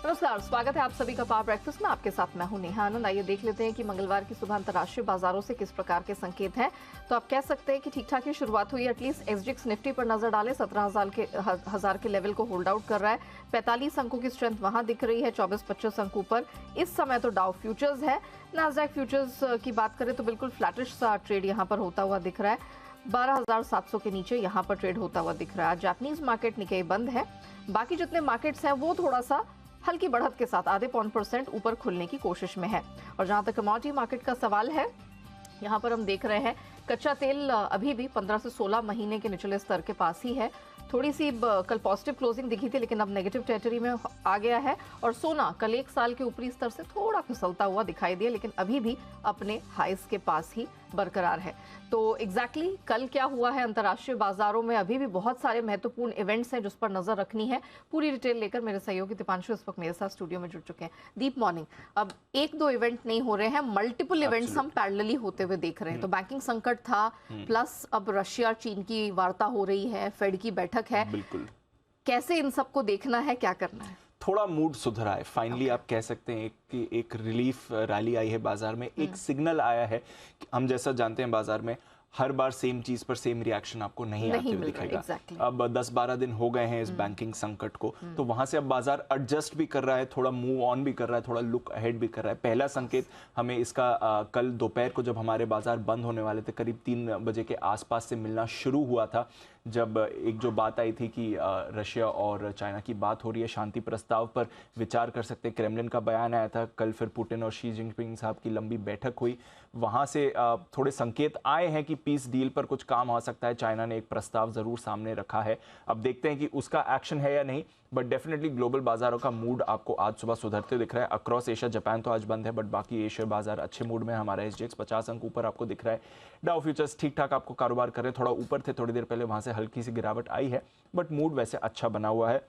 नमस्कार, स्वागत है आप सभी का पावर ब्रेकफास्ट में। आपके साथ मैं हूं नेहा आनंद। आइए देख लेते हैं कि मंगलवार की सुबह अंतर्राष्ट्रीय बाजारों से किस प्रकार के संकेत हैं। तो आप कह सकते हैं कि ठीक ठाक ही शुरुआत हुई। एटलीस्ट एसजीएक्स निफ्टी पर नजर डालें, 17,000 के लेवल को होल्ड आउट कर रहा है। 45 अंकों की स्ट्रेंथ वहां दिख रही है, 24-25 अंकों पर इस समय तो डाउ फ्यूचर्स है। नास्डैक फ्यूचर्स की बात करें तो बिल्कुल फ्लैटिश सा ट्रेड यहाँ पर होता हुआ दिख रहा है। 12,700 के नीचे यहाँ पर ट्रेड होता हुआ दिख रहा है। जापानीज मार्केट निकेई बंद है। बाकी जितने मार्केट्स हैं वो थोड़ा सा हल्की बढ़त के साथ आधे पौन % ऊपर खुलने की कोशिश में है। और जहां तक कमोडिटी मार्केट का सवाल है, यहाँ पर हम देख रहे हैं कच्चा तेल अभी भी 15 से 16 महीने के निचले स्तर के पास ही है। थोड़ी सी कल पॉजिटिव क्लोजिंग दिखी थी, लेकिन अब नेगेटिव टेरिटरी में आ गया है। और सोना कल 1 साल के ऊपरी स्तर से थोड़ा फिसलता हुआ दिखाई दिया, लेकिन अभी भी अपने हाइस के पास ही बरकरार है। तो एग्जैक्टली कल क्या हुआ है अंतर्राष्ट्रीय बाजारों में, अभी भी बहुत सारे महत्वपूर्ण इवेंट्स हैं जिस पर नजर रखनी है। पूरी डिटेल लेकर मेरे सहयोगी दीपांशु इस वक्त मेरे साथ स्टूडियो में जुड़ चुके हैं। दीप, मॉर्निंग। अब 1-2 इवेंट नहीं हो रहे हैं, मल्टीपल इवेंट्स हम पैरेलली होते हुए देख रहे हैं। तो बैंकिंग संकट था, प्लस अब रशिया चीन की वार्ता हो रही है, फेड की बैठक है। बिल्कुल। कैसे इन सबको देखना है, क्या करना है? थोड़ा मूड सुधरा है फाइनली। आप कह सकते हैं कि एक रिलीफ रैली आई है बाजार में, एक सिग्नल आया है कि हम जैसा जानते हैं बाजार में हर बार सेम चीज पर सेम रिएक्शन आपको नहीं आते हुए दिखेगा। अब 10-12 दिन हो गए हैं इस बैंकिंग संकट को, तो वहां से अब बाजार एडजस्ट भी कर रहा है, थोड़ा मूव ऑन भी कर रहा है, थोड़ा लुक अहेड भी कर रहा है। पहला संकेत हमें इसका कल दोपहर को जब हमारे बाजार बंद होने वाले थे, करीब 3 बजे के आसपास से मिलना शुरू हुआ था, जब एक जो बात आई थी कि रशिया और चाइना की बात हो रही है, शांति प्रस्ताव पर विचार कर सकते हैं, क्रेमलिन का बयान आया था। कल फिर पुतिन और शी जिनपिंग साहब की लंबी बैठक हुई, वहां से थोड़े संकेत आए हैं कि पीस डील पर कुछ काम हो सकता है। चाइना ने एक प्रस्ताव जरूर सामने रखा है, अब देखते हैं कि उसका एक्शन है या नहीं। बट डेफिनेटली ग्लोबल बाजारों का मूड आपको आज सुबह सुधरते दिख रहा है। अक्रॉस एशिया, जापान तो आज बंद है, बट बाकी एशिया बाजार अच्छे मूड में है। हमारा एसजीएक्स 50 अंक ऊपर आपको दिख रहा है। डाउ फ्यूचर्स ठीक ठाक आपको कारोबार कर रहे हैं, थोड़ा ऊपर थे थोड़ी देर पहले, वहां से हल्की सी गिरावट आई है, बट मूड वैसे अच्छा बना हुआ है।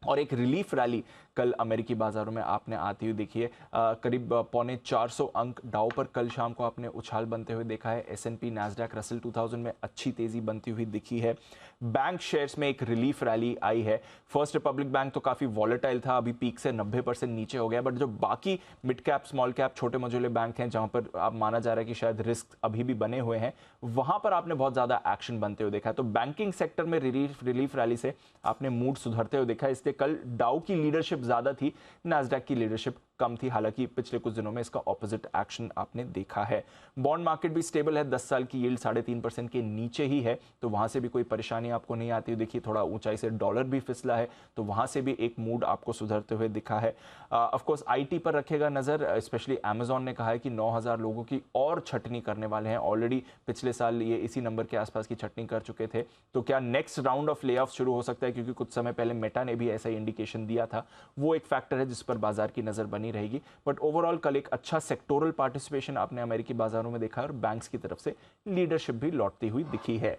और एक रिलीफ रैली कल अमेरिकी बाजारों में आपने आती हुई देखी है। करीब 450 अंक डाउ पर कल शाम को आपने उछाल बनते हुए देखा है। एसएनपी, नैस्डैक, रसेल 2000 में अच्छी तेजी बनती हुई दिखी है। बैंक शेयर्स में एक रिलीफ रैली आई है। फर्स्ट रिपब्लिक बैंक तो काफी वॉलेटाइल था, अभी पीक से 90% नीचे हो गया, बट जो बाकी मिड कैप, स्मॉल कैप, छोटे मझोले बैंक हैं जहां पर आप माना जा रहा है कि शायद रिस्क अभी भी बने हुए हैं, वहां पर आपने बहुत ज्यादा एक्शन बनते हुए देखा है। तो बैंकिंग सेक्टर में रिलीफ रैली से आपने मूड सुधरते हुए देखा है। इसलिए कल डाउ की लीडरशिप ज्यादा थी, नैस्डैक की लीडरशिप कम थी। हालांकि पिछले कुछ दिनों में इसका ऑपोजिट एक्शन आपने देखा है। बॉन्ड मार्केट भी स्टेबल है, 10 साल की यील्ड 3.5% के नीचे ही है, तो वहां से भी कोई परेशानी आपको नहीं आती। देखिए थोड़ा ऊंचाई से डॉलर भी फिसला है, तो वहां से भी एक मूड आपको सुधरते हुए दिखा है। ऑफ कोर्स आईटी पर रखेगा नजर, स्पेशली अमेजॉन ने कहा है कि 9,000 लोगों की और छटनी करने वाले हैं। ऑलरेडी पिछले साल ये इसी नंबर के आसपास की छटनी कर चुके थे, तो क्या next round of lay off शुरू हो सकता है? क्योंकि कुछ समय पहले मेटा ने भी ऐसा इंडिकेशन दिया था। वो एक फैक्टर है जिस पर बाजार की नजर बनी रहेगी। बट ओवरऑल कल एक अच्छा सेक्टोरल पार्टिसिपेशन आपने अमेरिकी बाजारों में देखा है, और बैंक्स की तरफ से लीडरशिप भी लौटती हुई दिखी है।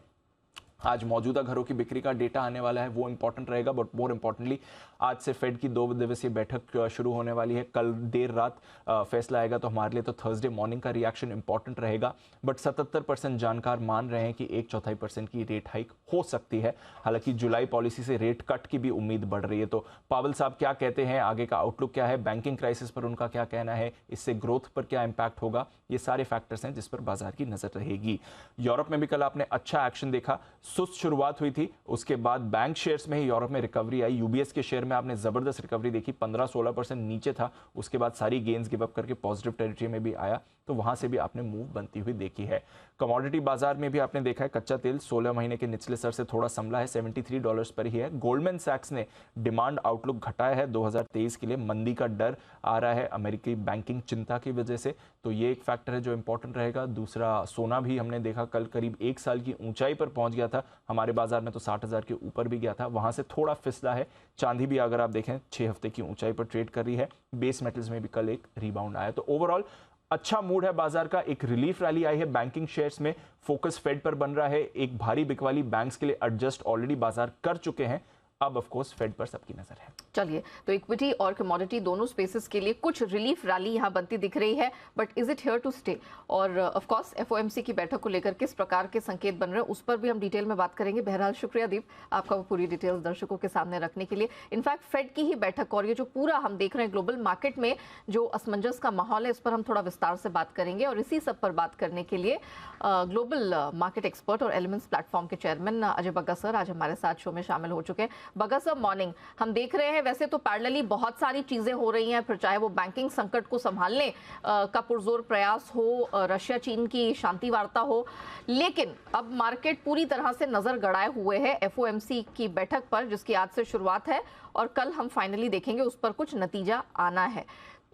आज मौजूदा घरों की बिक्री का डेटा आने वाला है, वो इंपॉर्टेंट रहेगा। बट मोर इंपॉर्टेंटली आज से फेड की 2 दिवसीय बैठक शुरू होने वाली है। कल देर रात फैसला आएगा, तो हमारे लिए तो थर्सडे मॉर्निंग का रिएक्शन इंपॉर्टेंट रहेगा। बट 77% जानकार मान रहे हैं कि 1/4% की रेट हाइक हो सकती है। हालांकि जुलाई पॉलिसी से रेट कट की भी उम्मीद बढ़ रही है। तो पावेल साहब क्या कहते हैं, आगे का आउटलुक क्या है, बैंकिंग क्राइसिस पर उनका क्या कहना है, इससे ग्रोथ पर क्या इंपैक्ट होगा, ये सारे फैक्टर्स हैं जिस पर बाजार की नजर रहेगी। यूरोप में भी कल आपने अच्छा एक्शन देखा। सुस्त शुरुआत हुई थी, उसके बाद बैंक शेयर्स में ही यूरोप में रिकवरी आई। यूबीएस के शेयर में आपने जबरदस्त रिकवरी देखी, 15-16% नीचे था, उसके बाद सारी गेन्स गिव अप करके पॉजिटिव टेरिटरी में भी आया, तो वहां से भी आपने मूव बनती हुई देखी है। कमोडिटी बाजार में भी आपने देखा है कच्चा तेल 16 महीने के निचले स्तर से थोड़ा संभला है, $73 पर ही है। गोल्डमैन सैक्स ने डिमांड आउटलुक घटाया है 2023 के लिए, मंदी का डर आ रहा है अमेरिकी बैंकिंग चिंता की वजह से, तो ये एक फैक्टर है जो इंपॉर्टेंट रहेगा। दूसरा, सोना भी हमने देखा कल करीब 1 साल की ऊंचाई पर पहुंच गया था, हमारे बाजार में तो 60,000 के ऊपर भी गया था, वहां से थोड़ा फिसला है। चांदी भी अगर आप देखें 6 हफ्ते की ऊंचाई पर ट्रेड कर रही है। बेस मेटल्स में भी कल एक रिबाउंड आया। तो ओवरऑल अच्छा मूड है बाजार का। एक रिलीफ रैली आई है बैंकिंग शेयर्स में, फोकस फेड पर बन रहा है। एक भारी बिकवाली बैंक्स के लिए एडजस्ट ऑलरेडी बाजार कर चुके हैं, अब ऑफ कोर्स फेड पर सबकी नजर है। चलिए, तो इक्विटी और कमोडिटी दोनों स्पेसेस के लिए कुछ रिलीफ रैली यहां बनती दिख रही है, but is it here to stay? और ऑफ कोर्स एफओएमसी की बैठक को लेकर किस प्रकार के संकेत बन रहे हैं उस पर भी हम डिटेल में बात करेंगे। बहरहाल शुक्रिया दीप आपका वो पूरी डिटेल्स दर्शकों के सामने रखने के लिए। इनफैक्ट फेड की ही बैठक और ये जो पूरा हम देख रहे हैं ग्लोबल मार्केट में जो असमंजस का माहौल है, इस पर हम थोड़ा विस्तार से बात करेंगे। और इसी सब पर बात करने के लिए ग्लोबल मार्केट एक्सपर्ट और एलिमेंट्स प्लेटफॉर्म के चेयरमैन अजय बग्गा सर आज हमारे साथ शो में शामिल हो चुके हैं। Bagga sir, morning. हम देख रहे हैं वैसे तो पैरेलली बहुत सारी चीजें हो रही हैं, फिर चाहे वो बैंकिंग संकट को संभालने का पुरजोर प्रयास हो, रशिया चीन की शांति वार्ता हो, लेकिन अब मार्केट पूरी तरह से नजर गड़ाए हुए है एफओएमसी की बैठक पर, जिसकी आज से शुरुआत है और कल हम फाइनली देखेंगे उस पर कुछ नतीजा आना है।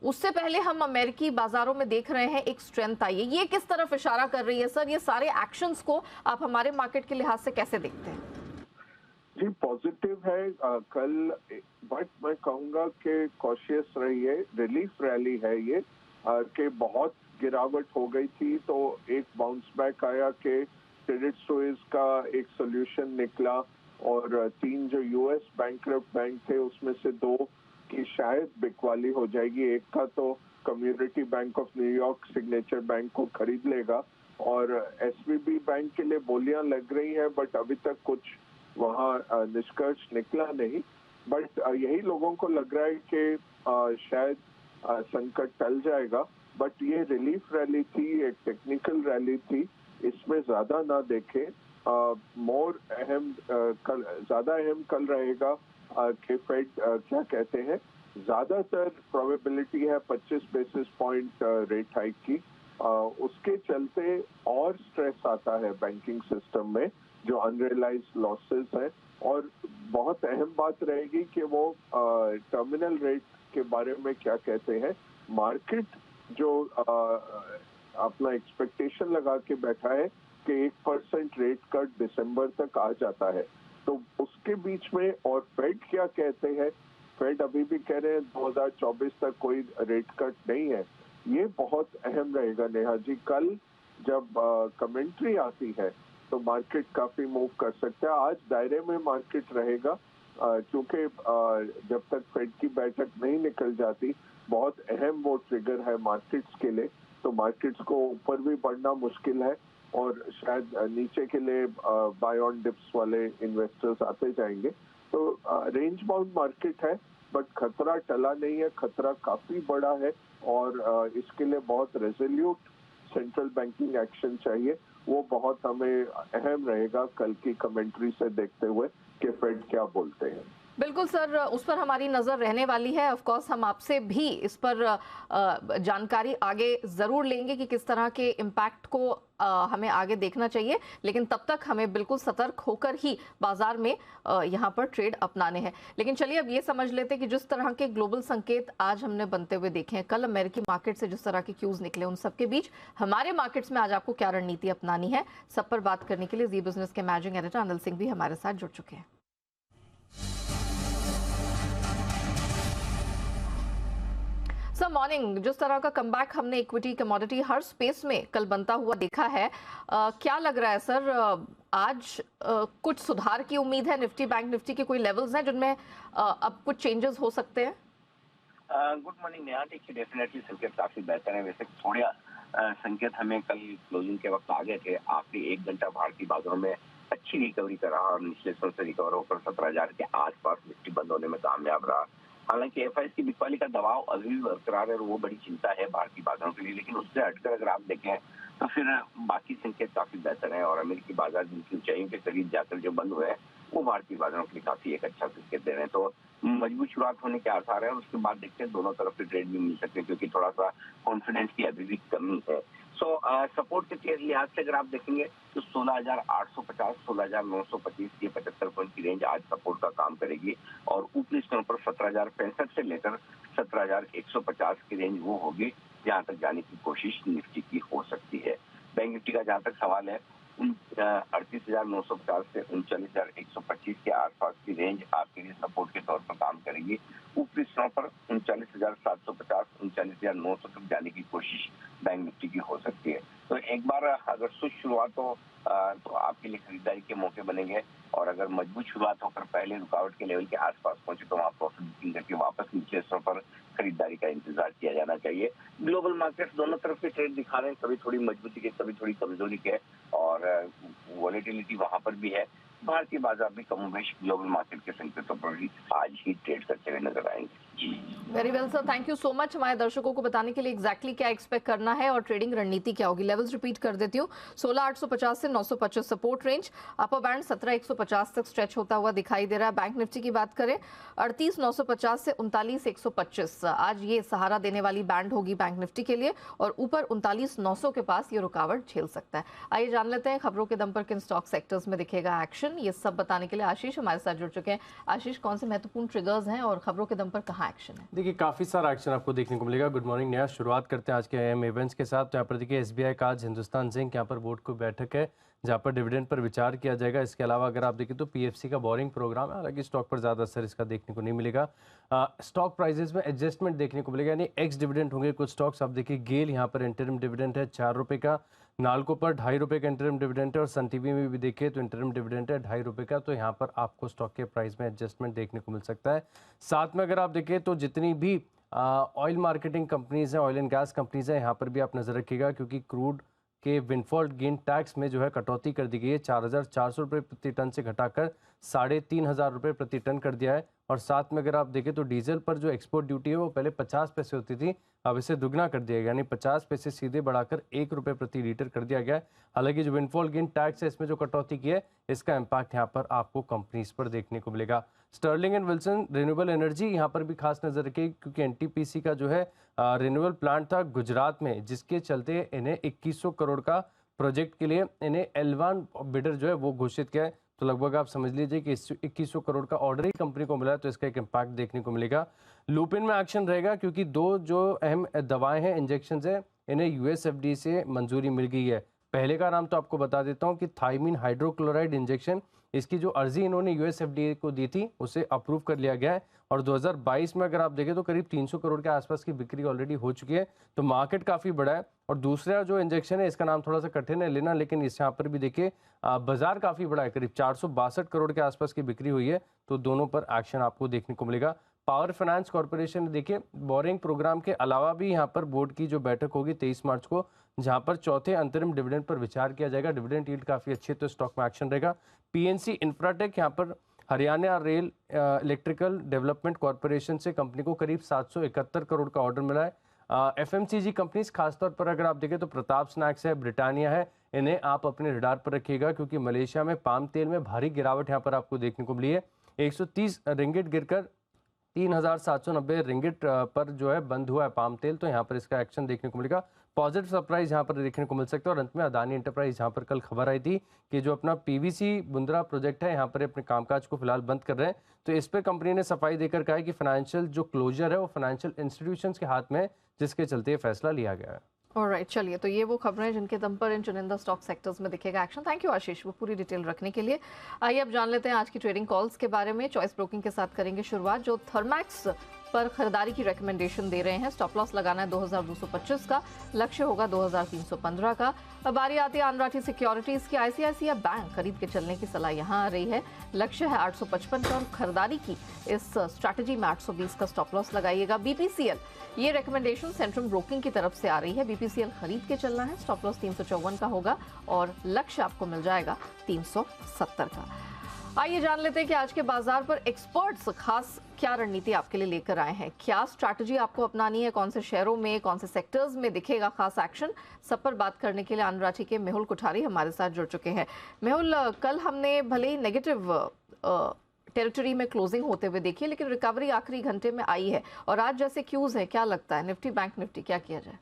उससे पहले हम अमेरिकी बाजारों में देख रहे हैं एक स्ट्रेंथ आई है, ये किस तरफ इशारा कर रही है सर? ये सारे एक्शंस को आप हमारे मार्केट के लिहाज से कैसे देखते हैं? जी, पॉजिटिव है कल, बट मैं कहूंगा कि कॉशियस रहिए। रिलीफ रैली है ये कि बहुत गिरावट हो गई थी, तो एक बाउंस बैक आया कि क्रेडिट स्विस का एक सोल्यूशन निकला और 3 जो यूएस बैंकरप्ट बैंक थे उसमें से 2 की शायद बिकवाली हो जाएगी। एक का तो community bank of New York signature bank को खरीद लेगा और एसवीबी बैंक के लिए बोलियां लग रही हैं, बट अभी तक कुछ वहाँ निष्कर्ष निकला नहीं। बट यही लोगों को लग रहा है कि शायद संकट टल जाएगा। बट ये रिलीफ रैली थी, एक टेक्निकल रैली थी, इसमें ज्यादा ना देखें। ज्यादा अहम कल रहेगा कि फेड क्या कहते हैं। ज्यादातर प्रोबेबिलिटी है 25 बेसिस पॉइंट रेट हाइक की। उसके चलते और स्ट्रेस आता है बैंकिंग सिस्टम में, जो अनरियलाइज्ड लॉसेस हैं। और बहुत अहम बात रहेगी कि वो टर्मिनल रेट के बारे में क्या कहते हैं। मार्केट जो अपना एक्सपेक्टेशन लगा के बैठा है कि 1% रेट कट दिसंबर तक आ जाता है, तो उसके बीच में और फेड क्या कहते हैं। फेड अभी भी कह रहे हैं 2024 तक कोई रेट कट नहीं है। ये बहुत अहम रहेगा नेहा जी। कल जब कमेंट्री आती है तो मार्केट काफी मूव कर सकता है। आज दायरे में मार्केट रहेगा क्योंकि जब तक फेड की बैठक नहीं निकल जाती, बहुत अहम वो ट्रिगर है मार्केट्स के लिए, तो मार्केट्स को ऊपर भी बढ़ना मुश्किल है और शायद नीचे के लिए बाय ऑन डिप्स वाले इन्वेस्टर्स आते जाएंगे। तो रेंज बाउंड मार्केट है, बट खतरा टला नहीं है, खतरा काफी बड़ा है और इसके लिए बहुत रेजोल्यूट सेंट्रल बैंकिंग एक्शन चाहिए। वो बहुत हमें अहम रहेगा कल की कमेंट्री से देखते हुए कि फेड क्या बोलते हैं। बिल्कुल सर, उस पर हमारी नजर रहने वाली है। ऑफ कोर्स हम आपसे भी इस पर जानकारी आगे जरूर लेंगे कि किस तरह के इम्पैक्ट को हमें आगे देखना चाहिए, लेकिन तब तक हमें बिल्कुल सतर्क होकर ही बाजार में यहाँ पर ट्रेड अपनाने हैं। लेकिन चलिए अब ये समझ लेते हैं कि जिस तरह के ग्लोबल संकेत आज हमने बनते हुए देखे हैं, कल अमेरिकी मार्केट से जिस तरह के क्यूज निकले, उन सबके बीच हमारे मार्केट्स में आज आपको क्या रणनीति अपनानी है, सब पर बात करने के लिए जी बिजनेस के मैनेजिंग एडिटर अनिल सिंह भी हमारे साथ जुड़ चुके हैं। सर मॉर्निंग, जिस तरह का कमबैक हमने इक्विटी कमोडिटी हर स्पेस में कल बनता हुआ देखा है, क्या लग रहा है सर आज कुछ सुधार की उम्मीद है? निफ्टी बैंक निफ्टी के कोई लेवल्स हैं जिनमें अब कुछ चेंजेस हो सकते हैं? Good morning Neha. देखिए, डेफिनेटली संकेत काफी बेहतर है। वैसे थोड़ा संकेत हमें कल क्लोजिंग के वक्त आ गए थे। आखिरी 1 घंटा भारतीय बाजारों में अच्छी रिकवरी कर रहा और निचले स्तर से रिकवर होकर 17,000 के आसपास निफ्टी बंद होने में कामयाब रहा। हालांकि एफआईएस की बिकवाली का दबाव अभी भी बरकरार है और वो बड़ी चिंता है भारतीय बाजारों के लिए। लेकिन उससे हटकर अगर आप देखें तो फिर बाकी संकेत काफी बेहतर है और अमेरिकी बाजार जिनकी ऊंचाइयों के करीब जाकर जो बंद हुए हैं वो भारतीय बाजारों के लिए काफी एक अच्छा संकेत दे रहे हैं। तो मजबूत शुरुआत होने के आसार है और उसके बाद देखते हैं दोनों तरफ से ट्रेड भी मिल सकते हैं, क्योंकि थोड़ा सा कॉन्फिडेंस की अभी भी कमी है। सपोर्ट के लिहाज से अगर आप देखेंगे तो 16,850, 16,925 ये 75 पॉइंट की रेंज आज सपोर्ट का काम करेगी और ऊपरी स्तरों पर 17,065 से लेकर 17,150 की रेंज वो होगी जहां तक जाने की कोशिश निफ्टी की हो सकती है। बैंक निफ्टी का जहां तक सवाल है 38,950 से 39,125 के आसपास की रेंज आपके लिए सपोर्ट के तौर पर काम करेगी। ऊपरी स्तरों पर 39,750, 39,900 तक जाने की कोशिश बैंक निफ्टी की हो सकती है। तो एक बार अगर सुस्त शुरुआत हो तो आपके लिए खरीदारी के मौके बनेंगे, और अगर मजबूत शुरुआत होकर पहले रुकावट के लेवल के आसपास पहुंचे तो वहां प्रॉफिट बुकिंग करके वापस नीचे स्तर पर खरीदारी का इंतजार किया जाना चाहिए। ग्लोबल मार्केट्स दोनों तरफ के ट्रेड दिखा रहे हैं, कभी थोड़ी मजबूती के, कभी थोड़ी कमजोरी के, और वॉलेटिलिटी वहां पर भी है। भारतीय बाजार भी कमोबेश ग्लोबल मार्केट के संकेतों पर भी आज ही ट्रेड करते हुए नजर आएंगे। Very well sir, thank you so much हमारे दर्शकों को बताने के लिए एग्जैक्टली क्या एक्सपेक्ट करना है और ट्रेडिंग रणनीति क्या होगी। लेवल्स रिपीट कर देती हूँ, 16,850 से 925 सपोर्ट रेंज, अपर बैंड 17,150 तक स्ट्रेच होता हुआ दिखाई दे रहा है। बैंक निफ्टी की बात करें 38,950 से 39,125 आज ये सहारा देने वाली बैंड होगी बैंक निफ्टी के लिए, और ऊपर 39,900 के पास ये रुकावट झेल सकता है। आइए जान लेते हैं खबरों के दम पर किन स्टॉक सेक्टर्स में दिखेगा एक्शन। ये सब बताने के लिए आशीष हमारे साथ जुड़ चुके हैं। आशीष, कौन से महत्वपूर्ण ट्रिगर्स हैं और खबरों के दम पर कहाँ एक्शन है? देखिए काफ़ी सारा एक्शन आपको देखने को मिलेगा। गुड मॉर्निंग नया, शुरुआत करते हैं आज के अहम इवेंट्स के साथ। यहाँ पर देखिए एसबीआई का आज हिंदुस्तान जिंक यहाँ पर बोर्ड की बैठक है जहाँ पर डिविडेंड पर विचार किया जाएगा। इसके अलावा अगर आप देखें तो पीएफसी का बोरिंग प्रोग्राम है, हालांकि स्टॉक पर ज़्यादा असर इसका देखने को नहीं मिलेगा। स्टॉक प्राइजेस में एडजस्टमेंट देखने को मिलेगा, यानी एक्स डिविडेंड होंगे कुछ स्टॉक्स। आप देखिए गेल यहाँ पर इंटरिम डिविडेंड है 4 रुपये का, नालको पर 2.5 रुपये का इंटरिम डिविडेंड है, और सन टीवी में भी देखिए तो इंटरिम डिविडेंड है 2.5 रुपये का। तो यहाँ पर आपको स्टॉक के प्राइस में एडजस्टमेंट देखने को मिल सकता है। साथ में अगर आप देखें तो जितनी भी ऑयल मार्केटिंग कंपनीज हैं, ऑयल एंड गैस कंपनीज हैं, यहाँ पर भी आप नज़र रखिएगा, क्योंकि क्रूड के विंडफॉल गेन टैक्स में जो है कटौती कर दी गई है। 4,400 रुपये प्रति टन से घटाकर 3,500 रुपये प्रति टन कर दिया है। और साथ में अगर आप देखें तो डीजल पर जो एक्सपोर्ट ड्यूटी है वो पहले 50 पैसे होती थी, अब इसे दुगना कर दिया गया, यानी 50 पैसे सीधे बढ़ाकर 1 रुपये प्रति लीटर कर दिया गया है। हालांकि जो विंडफॉल गेन टैक्स है इसमें जो कटौती की है इसका इम्पैक्ट यहाँ पर आपको कंपनीज पर देखने को मिलेगा। Sterling and Wilson renewable energy यहाँ पर भी खास नजर रखिए, क्योंकि एनटीपीसी का जो है रिन्यूएबल प्लांट था गुजरात में, जिसके चलते इन्हें 2100 करोड़ का प्रोजेक्ट के लिए इन्हें L1 बिडर जो है वो घोषित किया है। तो लगभग आप समझ लीजिए कि 2100 करोड़ का ऑर्डर ही कंपनी को मिला है, तो इसका एक इम्पैक्ट देखने को मिलेगा। लूपिन में एक्शन रहेगा, क्योंकि 2 जो अहम दवाएं हैं, इंजेक्शन है, इन्हें यूएसएफडी से मंजूरी मिल गई है। पहले का नाम तो आपको बता देता हूँ कि थाइमिन हाइड्रोक्लोराइड इंजेक्शन, इसकी जो अर्जी इन्होंने यूएसएफडीए को दी थी उसे अप्रूव कर लिया गया है। और 2022 में अगर आप देखें तो करीब 300 करोड़ के आसपास की बिक्री ऑलरेडी हो चुकी है, तो मार्केट काफ़ी बड़ा है। और दूसरा जो इंजेक्शन है इसका नाम थोड़ा सा कठिन है लेना, लेकिन इस यहाँ पर भी देखिए बाजार काफ़ी बड़ा है, करीब 462 करोड़ के आसपास की बिक्री हुई है। तो दोनों पर एक्शन आपको देखने को मिलेगा। पावर फाइनेंस कॉर्पोरेशन देखिए बोरिंग प्रोग्राम के अलावा भी यहाँ पर बोर्ड की जो बैठक होगी 23 मार्च को, जहाँ पर चौथे अंतरिम डिविडेंड पर विचार किया जाएगा। डिविडेंड यील्ड काफ़ी अच्छी है, तो स्टॉक में एक्शन रहेगा। पीएनसी इंफ्राटेक, यहाँ पर Haryana rail electrical development corporation से कंपनी को करीब 771 करोड़ का ऑर्डर मिला है। एफएमसीजी कंपनीज खासतौर पर अगर आप देखें तो प्रताप स्नैक्स है, ब्रिटानिया है, इन्हें आप अपने रडार पर रखिएगा, क्योंकि मलेशिया में पाम तेल में भारी गिरावट यहाँ पर आपको देखने को मिली है। 130 रिंगिट गिरकर 3,790 रिंगिट पर जो है बंद हुआ है पाम तेल, तो यहाँ पर इसका एक्शन देखने को मिलेगा। पॉजिटिव सरप्राइज यहाँ पर देखने को मिल सकता है। और अंत में अदानी एंटरप्राइज, यहाँ पर कल खबर आई थी कि जो अपना पीवीसी बुंद्रा प्रोजेक्ट है यहाँ पर अपने कामकाज को फिलहाल बंद कर रहे हैं, तो इस पर कंपनी ने सफाई देकर कहा है कि फाइनेंशियल जो क्लोजर है वो फाइनेंशियल इंस्टीट्यूशंस के हाथ में है, जिसके चलते ये फैसला लिया गया है। ऑलराइट, चलिए, तो ये वो खबरें हैं जिनके दम पर इन चुनिंदा स्टॉक सेक्टर्स में दिखेगा एक्शन। थैंक यू आशीष वो पूरी डिटेल रखने के लिए। आइए अब जान लेते हैं आज की ट्रेडिंग कॉल्स के बारे में। चॉइस ब्रोकिंग के साथ करेंगे शुरुआत, जो थर्मैक्स पर खरीदारी की रेकमेंडेशन दे रहे हैं। स्टॉप लॉस लगाना है 2225 का, लक्ष्य होगा 2315 का। अब बारी आती है अनराठी सिक्योरिटीज की। आईसीआईसीआई बैंक खरीद के चलने की सलाह यहाँ आ रही है, लक्ष्य है 855 का, और खरीदारी की इस स्ट्रैटेजी में 820 का स्टॉप लॉस लगाइएगा। बीपीसीएल, ये रेकमेंडेशन सेंट्रम ब्रोकिंग की तरफ से आ रही है। बीपीसीएल खरीद के चलना है, स्टॉप लॉस 354 का होगा और लक्ष्य आपको मिल जाएगा 370 का। आइए जान लेते हैं कि आज के बाजार पर एक्सपर्ट्स खास क्या रणनीति आपके लिए लेकर आए हैं, क्या स्ट्रैटेजी आपको अपनानी है, कौन से शेयरों में, कौन से सेक्टर्स में दिखेगा खास एक्शन। सब पर बात करने के लिए अनराठी के मेहुल कोठारी हमारे साथ जुड़ चुके हैं। मेहुल, कल हमने भले ही नेगेटिव टेरिटरी में क्लोजिंग होते हुए देखी, लेकिन रिकवरी आखिरी घंटे में आई है और आज जैसे क्यूज है, क्या लगता है निफ्टी बैंक निफ्टी क्या किया जाए?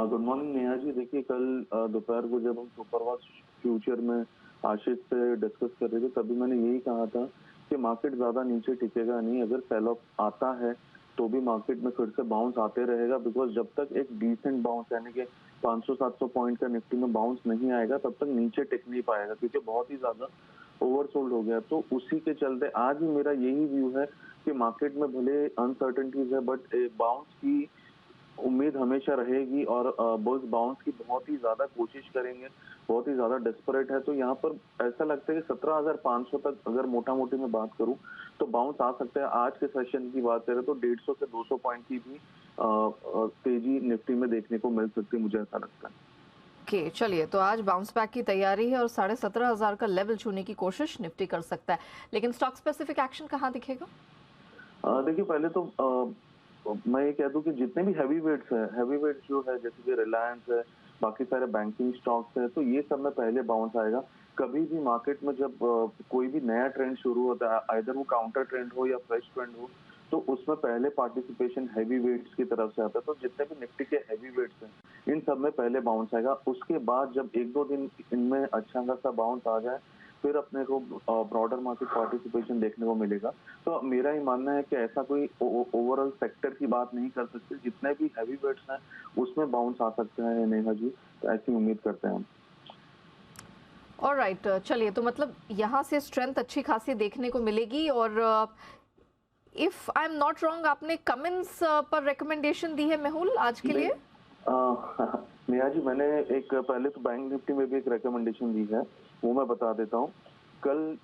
Good morning Neha ji. देखिए कल दोपहर को जब हम सुपरफास्ट फ्यूचर में आशीष से डिस्कस कर रहे थे, तभी मैंने यही कहा था कि मार्केट ज्यादा नीचे टिकेगा नहीं। अगर सेल ऑफ आता है तो भी मार्केट में फिर से बाउंस आते रहेगा, बिकॉज जब तक एक डिसेंट बाउंस यानी कि 500-700 पॉइंट का निफ्टी में बाउंस नहीं आएगा तब तक नीचे टिक नहीं पाएगा, क्योंकि बहुत ही ज्यादा ओवरसोल्ड हो गया। तो उसी के चलते आज भी मेरा यही व्यू है कि मार्केट में भले अनसर्टेनिटीज है, बट बाउंस की उम्मीद हमेशा रहेगी और बुल्स बाउंस की बहुत ही ज्यादा कोशिश करेंगे, बहुत ही ज्यादा डेस्परेट है। तो यहाँ पर ऐसा लगता है कि 17,500 तक अगर मोटा मोटी में बात करूं तो बाउंस आ सकता है। आज के सेशन की बात करें तो 150 से 200 पॉइंट की भी तेजी निफ्टी में देखने को मिल सकती है, मुझे ऐसा लगता है। ओके, चलिए, तो आज बाउंस बैक की तैयारी है और 17,500 का लेवल छूने की कोशिश निफ्टी कर सकता है, लेकिन स्टॉक स्पेसिफिक एक्शन कहाँ दिखेगा? देखिए, पहले तो मैं ये कह दूं कि जितने भी हैवी वेट्स जो है, जैसे कि रिलायंस है, बाकी सारे बैंकिंग स्टॉक्स है, तो ये सब में पहले बाउंस आएगा। कभी भी मार्केट में जब कोई भी नया ट्रेंड शुरू होता है, आइदर वो काउंटर ट्रेंड हो या फ्रेश ट्रेंड हो, तो उसमें पहले पार्टिसिपेशन हैवी वेट्स की तरफ से आता है। तो जितने भी निफ्टी के हैवी वेट्स हैं, इन सब में पहले बाउंस आएगा। उसके बाद जब 1-2 दिन इनमें अच्छा खासा बाउंस आ जाए, फिर अपने को ब्रॉडर मार्केट पार्टिसिपेशन देखने को मिलेगा। तो मेरा ही मानना है कि ऐसा कोई ओवरऑल सेक्टर की बात नहीं कर सकते, जितने भी हैवी वेट्स हैं उसमें बाउंस आ सकते हैं नेहा जी, तो ऐसी उम्मीद करते हैं हम। ऑलराइट, चलिए, तो मतलब यहाँ से स्ट्रेंथ अच्छी खासी देखने को मिलेगी। और if I am not wrong, आपने कमिंस पर रिकमेंडेशन दी है मेहुल आज के लिए? नेहा जी, मैंने एक पहले तो बैंक निफ्टी में भी एक रिकमेंडेशन दी है, वो मैं बता देता हूँ। कल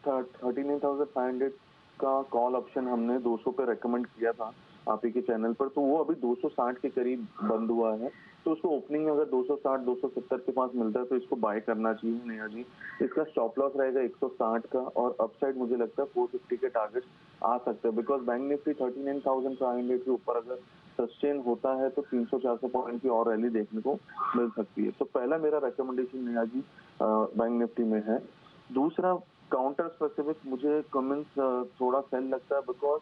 39,500 का कॉल ऑप्शन हमने 200 पे रेकमेंड किया था आप ही के चैनल पर, तो वो अभी 260 के करीब बंद हुआ है। तो उसको ओपनिंग में अगर 260 270 के पास मिलता है तो इसको बाय करना चाहिए नेहा जी। इसका स्टॉप लॉस रहेगा 160 का, और अपसाइड मुझे लगता है 450 के टारगेट आ सकते हैं, बिकॉज बैंक निफ्टी 39,500 के ऊपर अगर सस्टेन होता है तो 300-400 पॉइंट की और रैली देखने को मिल सकती है। तो पहला मेरा recommendation Neha ji bank Nifty में है। दूसरा, काउंटर स्पेसिफिक मुझे कमेंट्स थोड़ा सेल लगता है, बिकॉज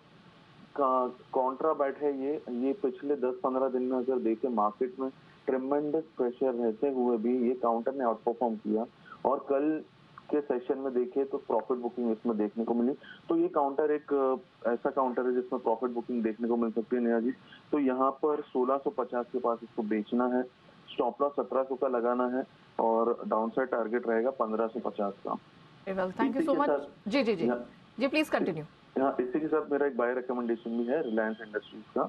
कॉन्ट्रा बैठे ये पिछले 10-15 दिन में अगर देखें मार्केट में ट्रेमेंडस प्रेशर रहते हुए भी ये काउंटर ने आउट परफॉर्म किया, और कल के सेशन में देखे तो प्रॉफिट बुकिंग इसमें देखने को मिली। तो ये काउंटर एक ऐसा काउंटर है जिसमें प्रॉफिट बुकिंग देखने को मिल सकती है नेहा जी। तो यहाँ पर 1650 के पास इसको बेचना है, स्टॉप लॉस 1700 का लगाना है, और डाउनसाइड टारगेट रहेगा 1550 का। Thank you so much. जी जी जी जी, प्लीज कंटिन्यू। इसी के साथ मेरा एक बाय रिकमेंडेशन भी है रिलायंस इंडस्ट्रीज का,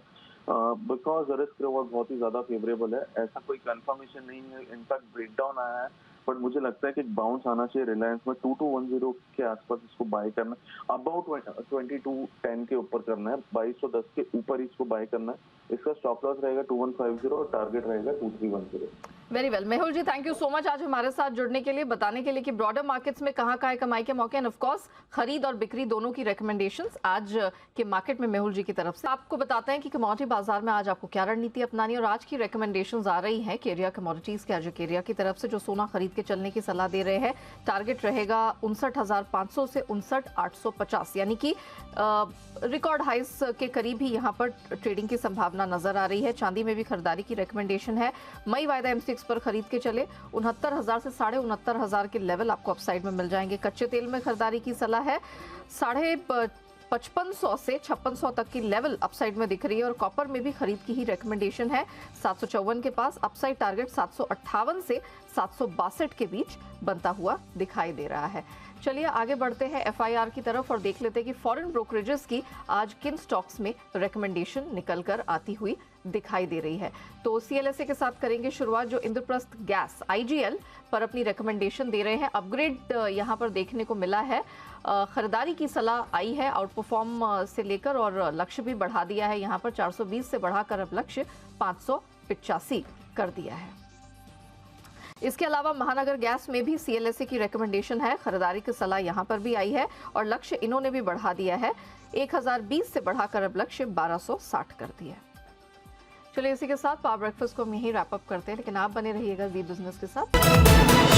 बिकॉज रिस्क रिवॉर्ड बहुत ही ज्यादा फेवरेबल है। ऐसा कोई कंफर्मेशन नहीं है, इनफैक्ट ब्रेकडाउन आया है, बट मुझे लगता है कि बाउंस आना चाहिए रिलायंस में। 2210 के आसपास इसको बाय करना है, अबाउट 2210 के ऊपर करना है, 2210 के ऊपर इसको बाय करना है। इसका स्टॉप लॉस रहेगा 2150 और टारगेट रहेगा 2310। Very well, Mehul ji, thank you so much आज हमारे साथ जुड़ने के लिए, बताने के लिए कि ब्रॉडर मार्केट्स में कहाँ है कमाई के मौके, एंड ऑफ कोर्स खरीद और बिक्री दोनों की रिकमेंडेशंस आज के मार्केट में मेहुल जी की तरफ से। आपको बताते हैं कि कमोडिटी बाजार में आज आपको क्या रणनीति अपनानी है, और आज की रिकमेंडेशंस आ रही हैं केरिया कमोडिटीज के आज केरिया की तरफ से, जो सोना खरीद के चलने की सलाह दे रहे हैं। टारगेट रहेगा 59,500 से 59,850, यानी कि रिकॉर्ड हाइस के करीब ही यहाँ पर ट्रेडिंग की संभावना नजर आ रही है। चांदी में भी खरीदारी की रिकमेंडेशन है। मई वायदा M6 पर खरीद के चले, 69,000 से 69,500 के लेवल आपको अपसाइड में मिल जाएंगे। कच्चे तेल में खरीदारी की सलाह है, 5500 से 5600 तक की लेवल अपसाइड में दिख रही है, और कॉपर में भी खरीद की ही रिकमेंडेशन है। 754 के पास अपसाइड टारगेट 758 से 762 के बीच बनता हुआ दिखाई दे रहा है। चलिए आगे बढ़ते हैं FIR की तरफ और देख लेते हैं कि फॉरेन ब्रोकरेजेस की आज किन स्टॉक्स में रिकमेंडेशन निकल कर आती हुई दिखाई दे रही है। तो CLSA के साथ करेंगे शुरुआत, जो इंद्रप्रस्थ गैस IGL पर अपनी रिकमेंडेशन दे रहे हैं। अपग्रेड यहाँ पर देखने को मिला है, खरीदारी की सलाह आई है आउट परफॉर्म से लेकर, और लक्ष्य भी बढ़ा दिया है यहाँ पर 420 से बढ़ाकर अब लक्ष्य 585 कर दिया है। इसके अलावा महानगर गैस में भी CLSA की रिकमेंडेशन है, खरीदारी की सलाह यहां पर भी आई है, और लक्ष्य इन्होंने भी बढ़ा दिया है, 1020 से बढ़ाकर अब लक्ष्य 1260 कर दिया है। चलिए इसी के साथ पावर ब्रेकफास्ट को हम यहीं रैप अप करते हैं, लेकिन आप बने रहिएगा वी बिजनेस के साथ।